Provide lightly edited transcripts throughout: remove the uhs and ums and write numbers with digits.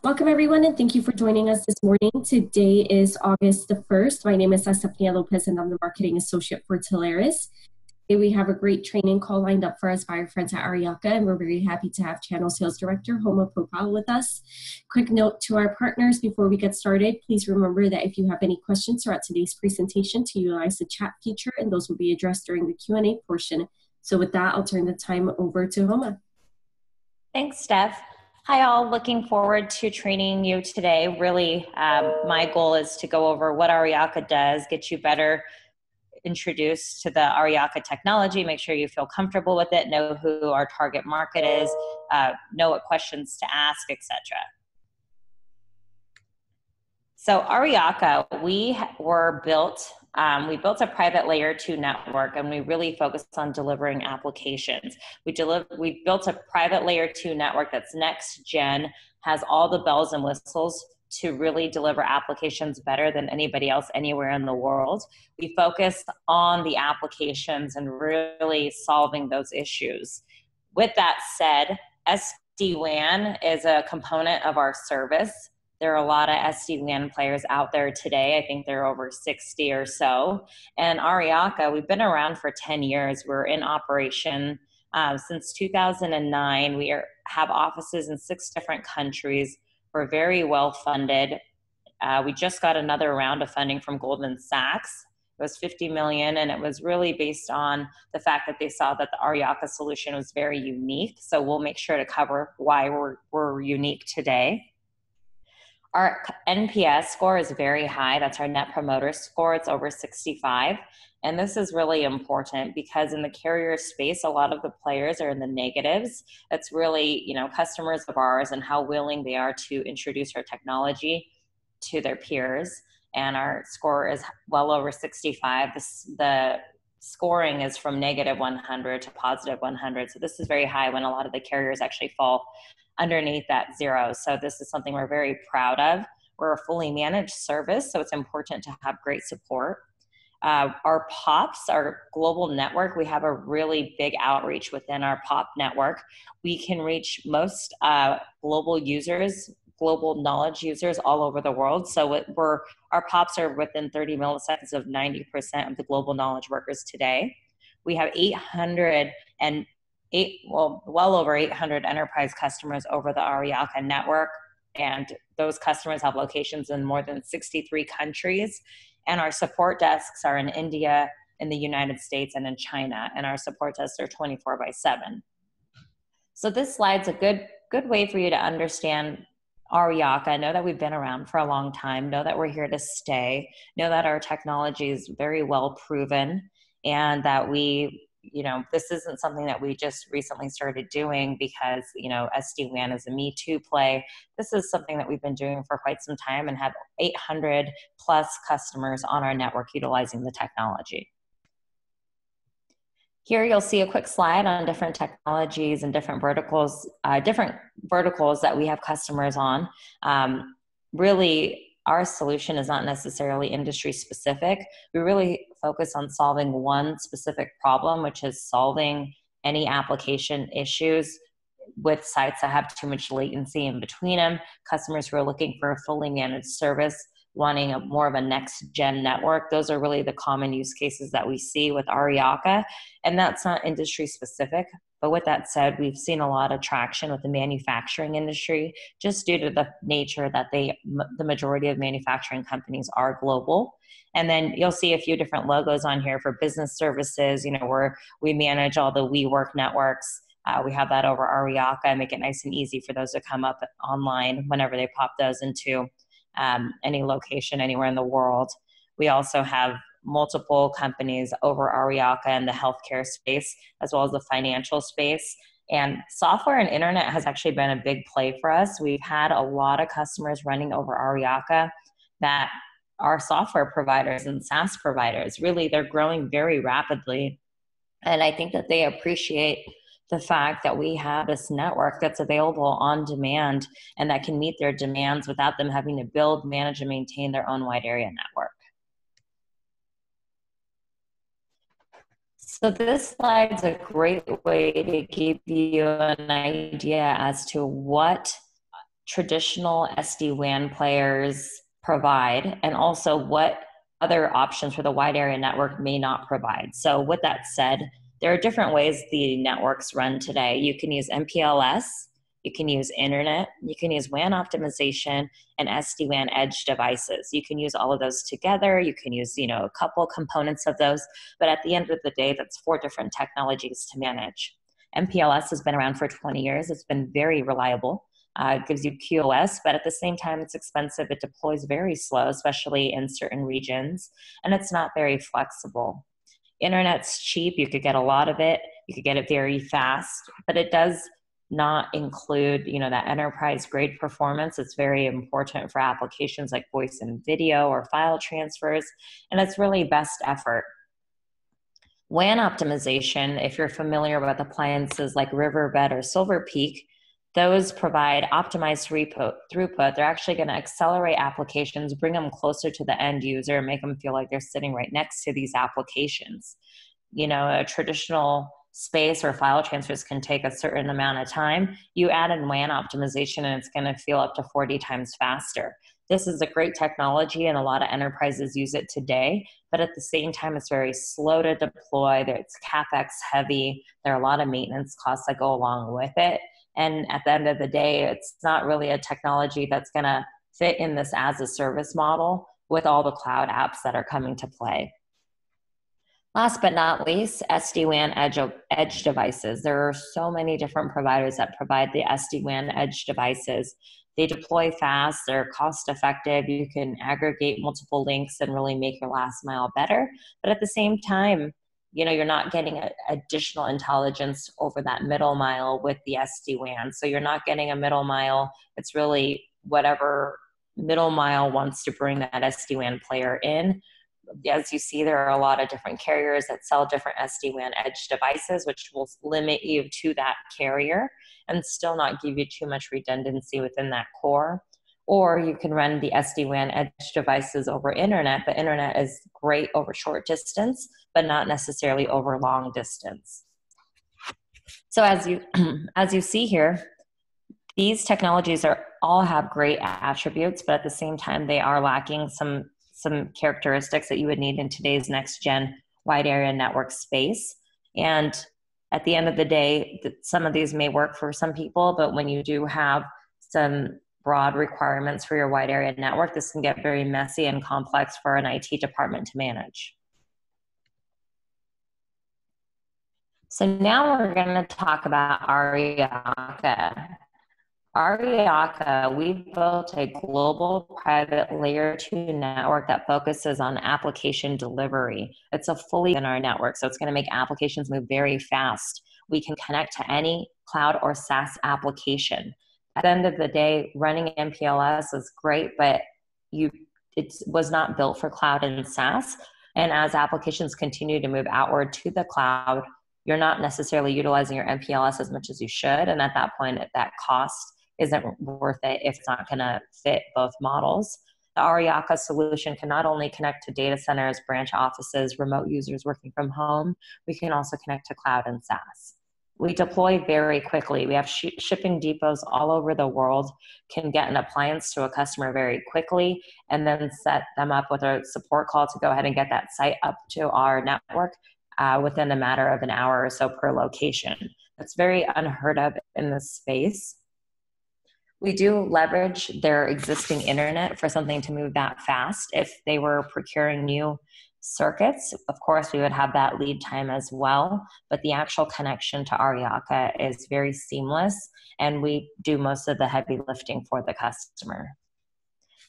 Welcome, everyone, and thank you for joining us this morning. Today is August the 1st. My name is Estefania Lopez, and I'm the Marketing Associate for Telarus. Today, we have a great training call lined up for us by our friends at Aryaka, and we're very happy to have Channel Sales Director Homa Popal with us. Quick note to our partners before we get started, please remember that if you have any questions throughout today's presentation, to utilize the chat feature, and those will be addressed during the Q&A portion. So with that, I'll turn the time over to Homa. Thanks, Steph. Hi, all. Looking forward to training you today. Really, my goal is to go over what Aryaka does, get you better introduced to the Aryaka technology, make sure you feel comfortable with it, know who our target market is, know what questions to ask, etc. So Aryaka, we built a private layer 2 network, and we really focused on delivering applications. We built a private layer 2 network that's next gen, has all the bells and whistles to really deliver applications better than anybody else anywhere in the world. We focused on the applications and really solving those issues. With that said, SD-WAN is a component of our service. There are a lot of SD-WAN players out there today. I think there are over 60 or so. And Aryaka, we've been around for 10 years. We're in operation since 2009. We have offices in 6 different countries. We're very well funded. We just got another round of funding from Goldman Sachs. It was $50 million, and it was really based on the fact that they saw that the Aryaka solution was very unique. So we'll make sure to cover why we're unique today. Our NPS score is very high. That's our Net Promoter Score. It's over 65. And this is really important because in the carrier space, a lot of the players are in the negatives. It's really, customers of ours and how willing they are to introduce our technology to their peers. And our score is well over 65. The scoring is from -100 to +100. So this is very high when a lot of the carriers actually fall underneath that 0. So this is something we're very proud of. We're a fully managed service, so it's important to have great support. Our POPs, our global network, we have a really big outreach within our POP network. We can reach most global users, global knowledge users all over the world. So our POPs are within 30 milliseconds of 90% of the global knowledge workers today. We have well over 800 enterprise customers over the Aryaka network, and those customers have locations in more than 63 countries. And our support desks are in India, in the United States, and in China, and our support desks are 24/7. So this slide's a good way for you to understand Aryaka. Know that we've been around for a long time, know that we're here to stay, know that our technology is very well proven, and that this isn't something that we just recently started doing because, SD-WAN is a Me Too play. This is something that we've been doing for quite some time and have 800 plus customers on our network utilizing the technology. Here you'll see a quick slide on different technologies and different verticals that we have customers on. Really, our solution is not necessarily industry specific. We really focus on solving one specific problem, which is solving any application issues with sites that have too much latency in between them. Customers who are looking for a fully managed service, wanting more of a next gen network. Those are really the common use cases that we see with Aryaka, and that's not industry specific. But with that said, we've seen a lot of traction with the manufacturing industry just due to the nature that the majority of manufacturing companies are global. And then you'll see a few different logos on here for business services, where we manage all the WeWork networks. We have that over Aryaka and make it nice and easy for those to come up online whenever they pop those into any location anywhere in the world. We also have multiple companies over Aryaka in the healthcare space, as well as the financial space. And software and internet has actually been a big play for us. We've had a lot of customers running over Aryaka that are software providers and SaaS providers. Really, they're growing very rapidly. And I think that they appreciate the fact that we have this network that's available on demand and that can meet their demands without them having to build, manage, and maintain their own wide area network. So this slide's a great way to give you an idea as to what traditional SD-WAN players provide, and also what other options for the wide area network may not provide. So with that said, there are different ways the networks run today. You can use MPLS, you can use internet, you can use WAN optimization, and SD-WAN edge devices. You can use all of those together. You can use, a couple components of those, but at the end of the day, that's 4 different technologies to manage. MPLS has been around for 20 years. It's been very reliable. It gives you QoS, but at the same time, it's expensive. It deploys very slow, especially in certain regions, and it's not very flexible. Internet's cheap. You could get a lot of it. You could get it very fast, but it does not include, that enterprise grade performance. It's very important for applications like voice and video or file transfers, and it's really best effort. WAN optimization, if you're familiar with appliances like Riverbed or Silver Peak, those provide optimized throughput. They're actually going to accelerate applications, bring them closer to the end user, and make them feel like they're sitting right next to these applications. A traditional space or file transfers can take a certain amount of time. You add in WAN optimization and it's going to feel up to 40 times faster. This is a great technology and a lot of enterprises use it today, but at the same time, it's very slow to deploy. It's CapEx heavy. There are a lot of maintenance costs that go along with it. And at the end of the day, it's not really a technology that's going to fit in this as a service model with all the cloud apps that are coming to play. Last but not least, SD-WAN edge devices. There are so many different providers that provide the SD-WAN edge devices. They deploy fast, they're cost effective, you can aggregate multiple links and really make your last mile better. But at the same time, you're not getting additional intelligence over that middle mile with the SD-WAN. So you're not getting a middle mile. It's really whatever middle mile wants to bring that SD-WAN player in. As you see, there are a lot of different carriers that sell different SD-WAN edge devices, which will limit you to that carrier and still not give you too much redundancy within that core. Or you can run the SD-WAN edge devices over internet, but internet is great over short distance, but not necessarily over long distance. So as you see here, these technologies all have great attributes, but at the same time, they are lacking some characteristics that you would need in today's next gen wide area network space. And at the end of the day, some of these may work for some people, but when you do have some broad requirements for your wide area network, this can get very messy and complex for an IT department to manage. So now we're going to talk about Aryaka. Aryaka, we built a global private layer 2 network that focuses on application delivery. It's a fully in our network, so it's going to make applications move very fast. We can connect to any cloud or SaaS application. At the end of the day, running MPLS is great, but it was not built for cloud and SaaS. And as applications continue to move outward to the cloud, you're not necessarily utilizing your MPLS as much as you should. And at that point, that cost isn't worth it if it's not going to fit both models. The Aryaka solution can not only connect to data centers, branch offices, remote users working from home, we can also connect to cloud and SaaS. We deploy very quickly. We have shipping depots all over the world, can get an appliance to a customer very quickly, and then set them up with a support call to go ahead and get that site up to our network within a matter of an hour or so per location. That's very unheard of in this space. We do leverage their existing internet for something to move that fast. If they were procuring new circuits, of course, we would have that lead time as well, but the actual connection to Aryaka is very seamless, and we do most of the heavy lifting for the customer.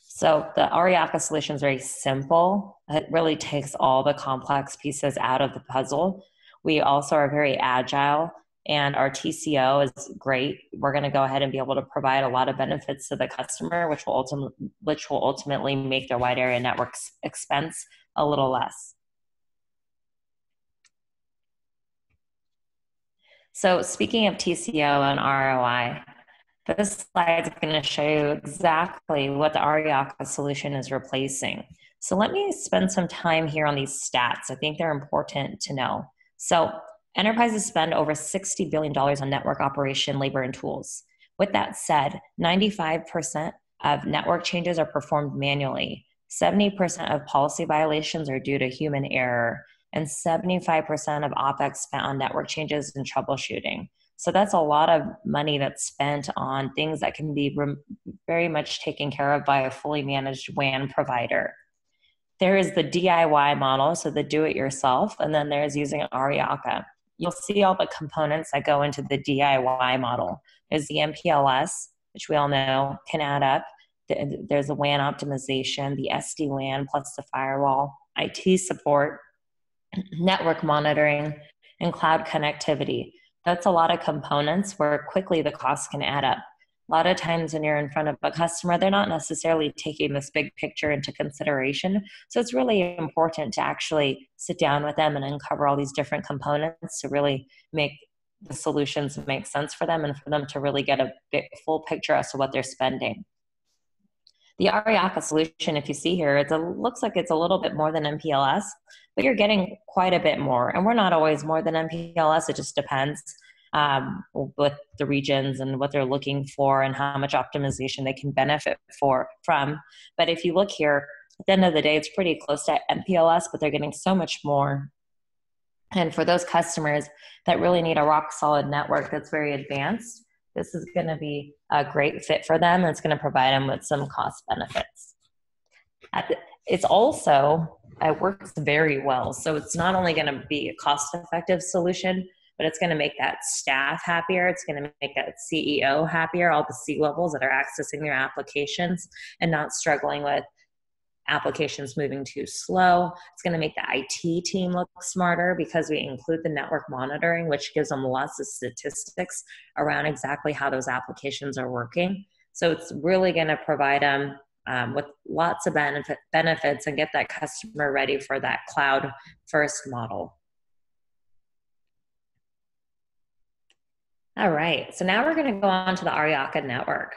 So the Aryaka solution is very simple. It really takes all the complex pieces out of the puzzle. We also are very agile, and our TCO is great. We're going to go ahead and be able to provide a lot of benefits to the customer, which will ultimately make their wide area network expense a little less. So speaking of TCO and ROI, this slide is going to show you exactly what the Aryaka solution is replacing. So let me spend some time here on these stats. I think they're important to know. So enterprises spend over $60 billion on network operation, labor, and tools. With that said, 95% of network changes are performed manually. 70% of policy violations are due to human error, and 75% of OPEX spent on network changes and troubleshooting. So that's a lot of money that's spent on things that can be very much taken care of by a fully managed WAN provider. There is the DIY model, so the do-it-yourself, and then there's using Aryaka. You'll see all the components that go into the DIY model. There's the MPLS, which we all know can add up. There's the WAN optimization, the SD-WAN plus the firewall, IT support, network monitoring, and cloud connectivity. That's a lot of components where quickly the costs can add up. A lot of times when you're in front of a customer, they're not necessarily taking this big picture into consideration. So it's really important to actually sit down with them and uncover all these different components to really make the solutions make sense for them and for them to really get a full picture as to what they're spending. The Aryaka solution, if you see here, it looks like it's a little bit more than MPLS, but you're getting quite a bit more. And we're not always more than MPLS. It just depends with the regions and what they're looking for and how much optimization they can benefit from. But if you look here, at the end of the day, it's pretty close to MPLS, but they're getting so much more. And for those customers that really need a rock solid network that's very advanced, this is going to be a great fit for them. And it's going to provide them with some cost benefits. It's also, it works very well. So it's not only going to be a cost-effective solution, but it's going to make that staff happier. It's going to make that CEO happier, all the C-levels that are accessing their applications and not struggling with applications moving too slow. It's going to make the IT team look smarter because we include the network monitoring, which gives them lots of statistics around exactly how those applications are working. So it's really going to provide them with lots of benefits and get that customer ready for that cloud first model. All right, so now we're going to go on to the Aryaka network.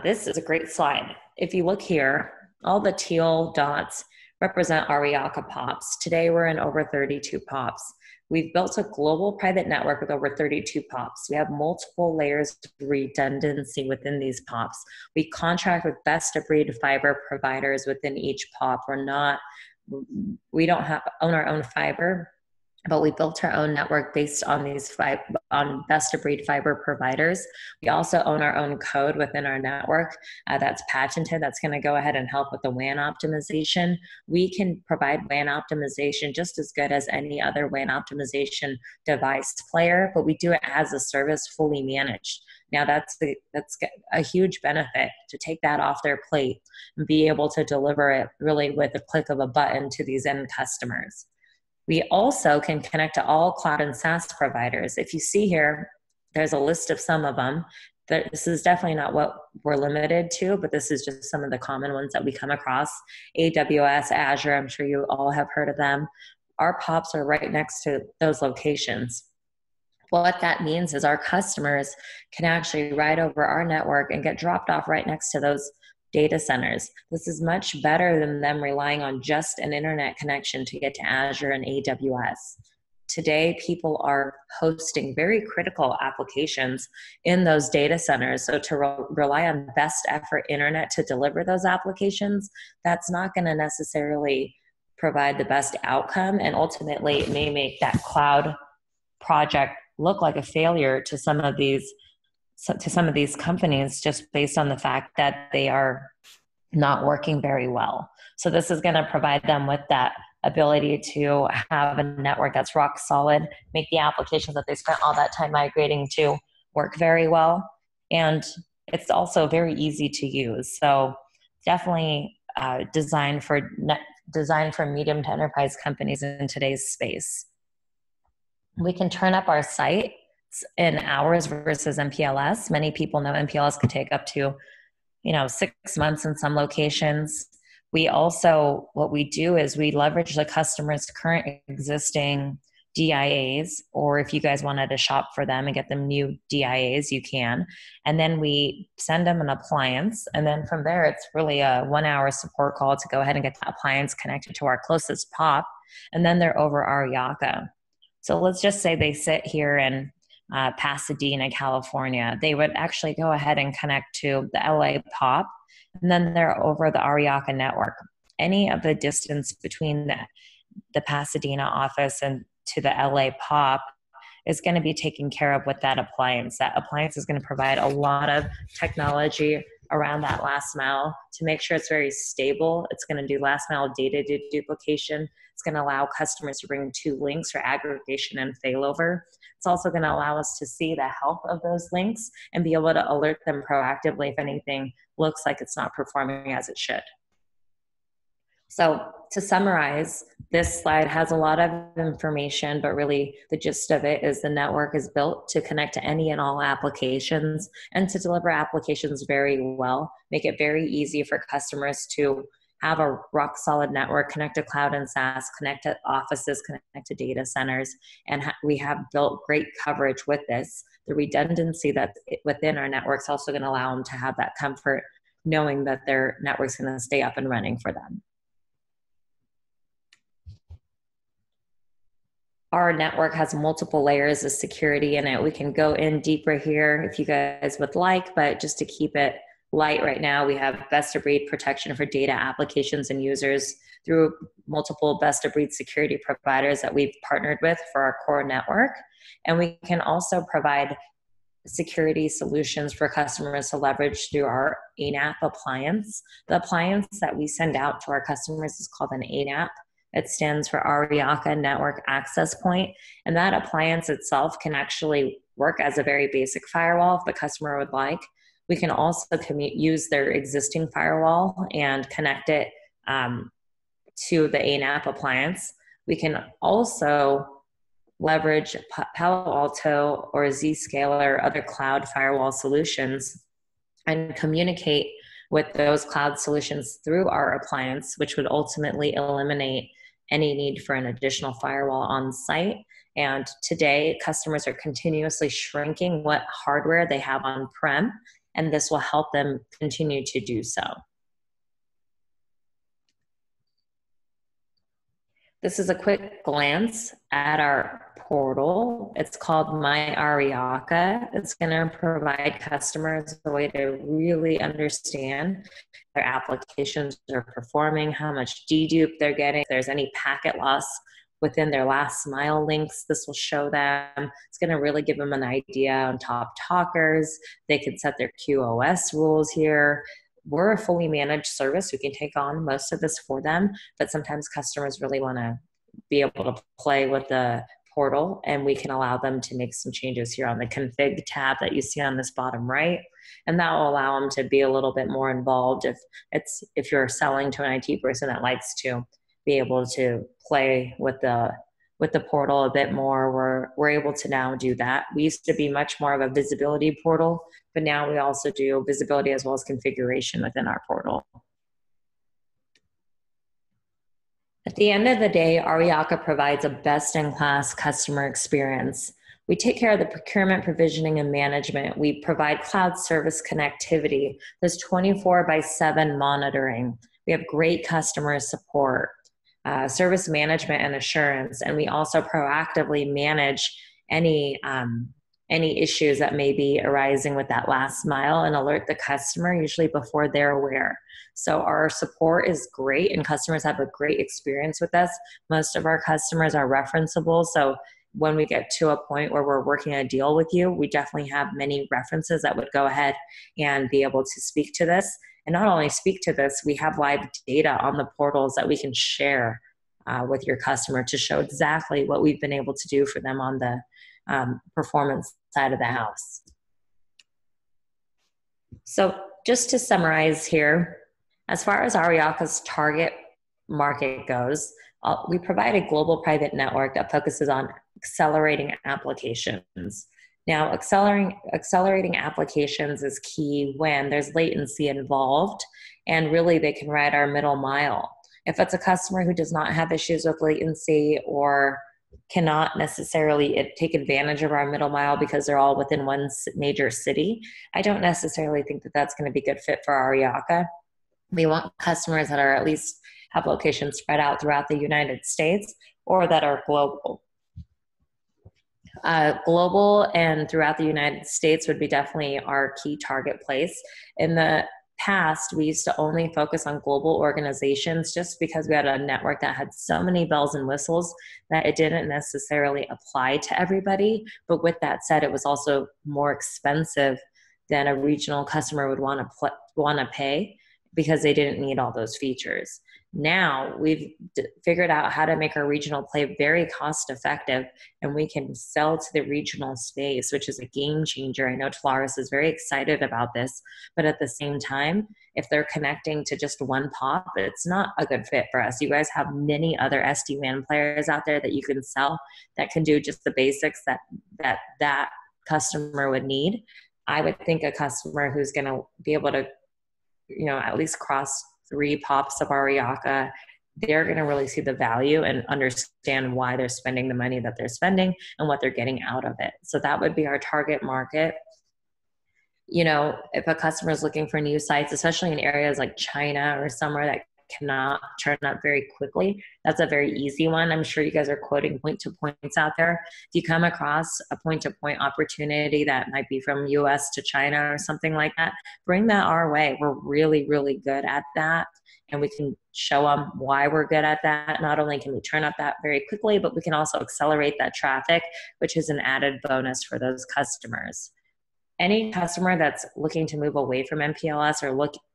This is a great slide. If you look here, all the teal dots represent Aryaka POPs. Today we're in over 32 POPs. We've built a global private network with over 32 POPs. We have multiple layers of redundancy within these POPs. We contract with best of breed fiber providers within each POP. We don't own our own fiber, but we built our own network based on these on best of breed fiber providers. We also own our own code within our network that's patented. That's going to go ahead and help with the WAN optimization. We can provide WAN optimization just as good as any other WAN optimization device player, but we do it as a service fully managed. Now that's a huge benefit to take that off their plate and be able to deliver it really with a click of a button to these end customers. We also can connect to all cloud and SaaS providers. If you see here, there's a list of some of them. This is definitely not what we're limited to, but this is just some of the common ones that we come across. AWS, Azure, I'm sure you all have heard of them. Our POPs are right next to those locations. What that means is our customers can actually ride over our network and get dropped off right next to those data centers. This is much better than them relying on just an internet connection to get to Azure and AWS. Today, people are hosting very critical applications in those data centers. So to rely on best effort internet to deliver those applications, that's not going to necessarily provide the best outcome. And ultimately, it may make that cloud project look like a failure to some of these companies just based on the fact that they are not working very well. So this is going to provide them with that ability to have a network that's rock solid, make the applications that they spent all that time migrating to work very well. And it's also very easy to use. So definitely designed for medium to enterprise companies in today's space. We can turn up our site in hours versus MPLS. Many people know MPLS could take up to 6 months in some locations. We also, what we do is we leverage the customer's current existing DIAs, or if you guys wanted to shop for them and get them new DIAs, you can. And then we send them an appliance. And then from there, it's really a 1-hour support call to go ahead and get the appliance connected to our closest POP. And then they're over Aryaka. So let's just say they sit here and Pasadena, California, they would actually go ahead and connect to the LA POP, and then they're over the Aryaka network. Any of the distance between the Pasadena office and to the LA POP is going to be taken care of with that appliance. That appliance is going to provide a lot of technology around that last mile to make sure it's very stable. It's going to do last mile data duplication. It's going to allow customers to bring two links for aggregation and failover. It's also going to allow us to see the health of those links and be able to alert them proactively if anything looks like it's not performing as it should. So to summarize, this slide has a lot of information, but really the gist of it is the network is built to connect to any and all applications and to deliver applications very well, make it very easy for customers to have a rock solid network, connect to cloud and SaaS, connect to offices, connect to data centers. And we have built great coverage with this. The redundancy that's within our network is also going to allow them to have that comfort knowing that their network's going to stay up and running for them. Our network has multiple layers of security in it. We can go in deeper here if you guys would like, but just to keep it light right now, we have best of breed protection for data applications and users through multiple best of breed security providers that we've partnered with for our core network. And we can also provide security solutions for customers to leverage through our ANAP appliance. The appliance that we send out to our customers is called an ANAP. It stands for Aryaka Network Access Point, and that appliance itself can actually work as a very basic firewall if the customer would like. We can also use their existing firewall and connect it to the ANAP appliance. We can also leverage Palo Alto or Zscaler or other cloud firewall solutions and communicate with those cloud solutions through our appliance, which would ultimately eliminate any need for an additional firewall on site. And today, customers are continuously shrinking what hardware they have on-prem, and this will help them continue to do so. This is a quick glance at our portal. It's called My Aryaka. It's going to provide customers a way to really understand their applications are performing, how much dedupe they're getting, if there's any packet loss within their last mile links. This will show them. It's going to really give them an idea on top talkers. They can set their QoS rules here. We're a fully managed service. We can take on most of this for them, but sometimes customers really want to be able to play with the portal, and we can allow them to make some changes here on the config tab that you see on this bottom right. And that will allow them to be a little bit more involved if you're selling to an IT person that likes to be able to play with the portal a bit more. We're able to now do that. We used to be much more of a visibility portal, but now we also do visibility as well as configuration within our portal. At the end of the day, Aryaka provides a best-in-class customer experience. We take care of the procurement, provisioning, and management. We provide cloud service connectivity. There's 24/7 monitoring. We have great customer support, service management and assurance, and we also proactively manage any issues that may be arising with that last mile and alert the customer usually before they're aware. So our support is great and customers have a great experience with us. Most of our customers are referenceable. So when we get to a point where we're working a deal with you, we definitely have many references that would go ahead and be able to speak to this. And not only speak to this, we have live data on the portals that we can share with your customer to show exactly what we've been able to do for them on the performance side of the house. So just to summarize here, as far as Aryaka's target market goes, we provide a global private network that focuses on accelerating applications. Now, accelerating applications is key when there's latency involved, and really they can ride our middle mile. If it's a customer who does not have issues with latency or cannot necessarily take advantage of our middle mile because they're all within one major city, I don't necessarily think that that's going to be a good fit for Aryaka. We want customers that are at least have locations spread out throughout the United States or that are global. Global and throughout the United States would be definitely our key target place. In the past, we used to only focus on global organizations just because we had a network that had so many bells and whistles that it didn't necessarily apply to everybody. But with that said, it was also more expensive than a regional customer would want to pay because they didn't need all those features. Now we've figured out how to make our regional play very cost effective, and we can sell to the regional space, which is a game changer. I know Telarus is very excited about this, but at the same time, if they're connecting to just one POP, it's not a good fit for us. You guys have many other SD-WAN players out there that you can sell that can do just the basics that customer would need. I would think a customer who's going to be able to, at least cross 3 POPs of Aryaka, they're going to really see the value and understand why they're spending the money that they're spending and what they're getting out of it. So that would be our target market. If a customer is looking for new sites, especially in areas like China or somewhere that cannot turn up very quickly, that's a very easy one. I'm sure you guys are quoting point-to-points out there. If you come across a point-to-point opportunity that might be from US to China or something like that, bring that our way. We're really, really good at that. And we can show them why we're good at that. Not only can we turn up that very quickly, but we can also accelerate that traffic, which is an added bonus for those customers. Any customer that's looking to move away from MPLS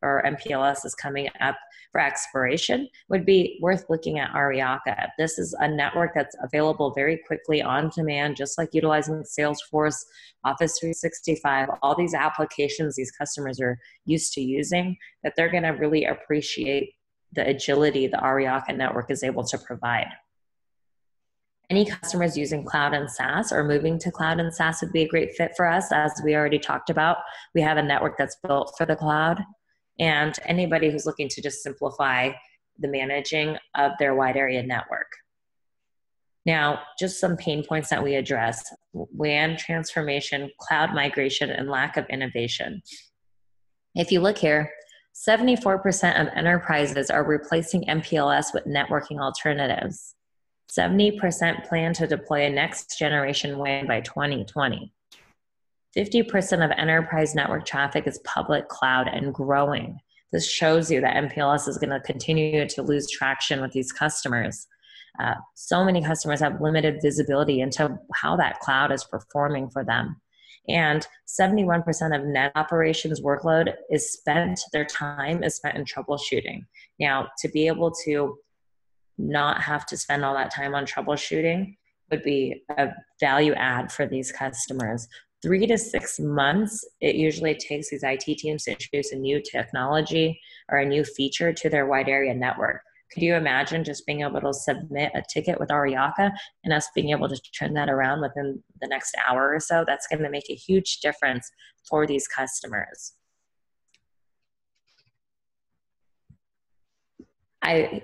or MPLS is coming up for expiration would be worth looking at Aryaka. This is a network that's available very quickly on demand, just like utilizing Salesforce, Office 365, all these applications these customers are used to using, that they're going to really appreciate the agility the Aryaka network is able to provide. Any customers using cloud and SaaS or moving to cloud and SaaS would be a great fit for us. As we already talked about, we have a network that's built for the cloud. And anybody who's looking to just simplify the managing of their wide area network. Now, just some pain points that we address: WAN transformation, cloud migration, and lack of innovation. If you look here, 74% of enterprises are replacing MPLS with networking alternatives. 70% plan to deploy a next generation WAN by 2020. 50% of enterprise network traffic is public cloud and growing. This shows you that MPLS is going to continue to lose traction with these customers. So many customers have limited visibility into how that cloud is performing for them. And 71% of net operations workload their time is spent in troubleshooting. Now, to be able to not have to spend all that time on troubleshooting would be a value add for these customers. 3 to 6 months, it usually takes these IT teams to introduce a new technology or a new feature to their wide area network. Could you imagine just being able to submit a ticket with Aryaka and us being able to turn that around within the next hour or so? That's going to make a huge difference for these customers. I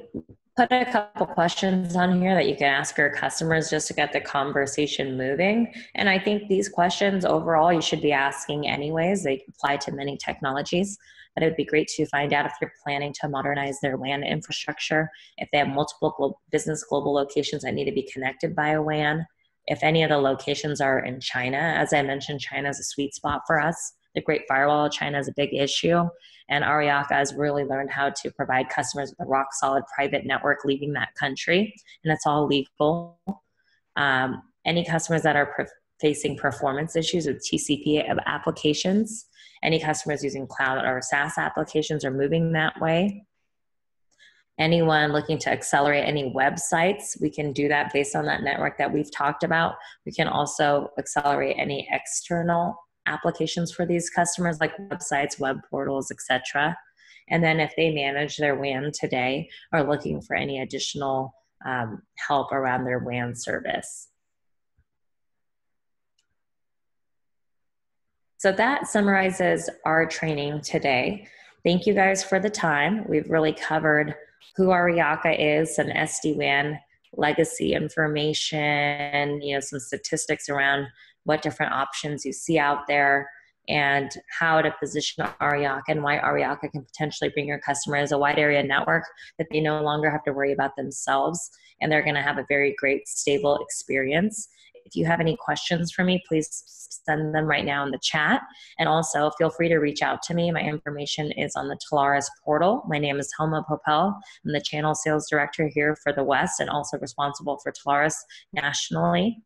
put a couple questions on here that you can ask your customers just to get the conversation moving. And I think these questions overall you should be asking anyways. They apply to many technologies, but it would be great to find out if they're planning to modernize their WAN infrastructure, if they have multiple business global locations that need to be connected by a WAN, if any of the locations are in China. As I mentioned, China is a sweet spot for us. The Great Firewall of China is a big issue, and Aryaka has really learned how to provide customers with a rock-solid private network leaving that country, and it's all legal. Any customers that are facing performance issues with TCP applications, any customers using cloud or SaaS applications are moving that way. Anyone looking to accelerate any websites, we can do that based on that network that we've talked about. We can also accelerate any external applications for these customers like websites, web portals, etc. And then if they manage their WAN today, are looking for any additional help around their WAN service. So that summarizes our training today. Thank you guys for the time. We've really covered who Aryaka is, some SD-WAN legacy information, some statistics around what different options you see out there, and how to position Aryaka and why Aryaka can potentially bring your customers a wide area network that they no longer have to worry about themselves, and they're going to have a very great, stable experience. If you have any questions for me, please send them right now in the chat. And also feel free to reach out to me. My information is on the Telarus portal. My name is Helma Popel. I'm the channel sales director here for the West and also responsible for Telarus nationally.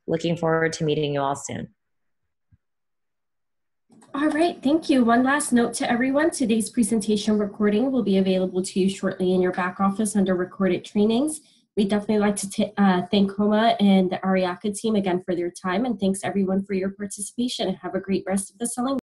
Looking forward to meeting you all soon. All right, thank you. One last note to everyone. Today's presentation recording will be available to you shortly in your back office under recorded trainings. We'd definitely like to thank Homa and the Aryaka team again for their time, and thanks everyone for your participation, and have a great rest of the selling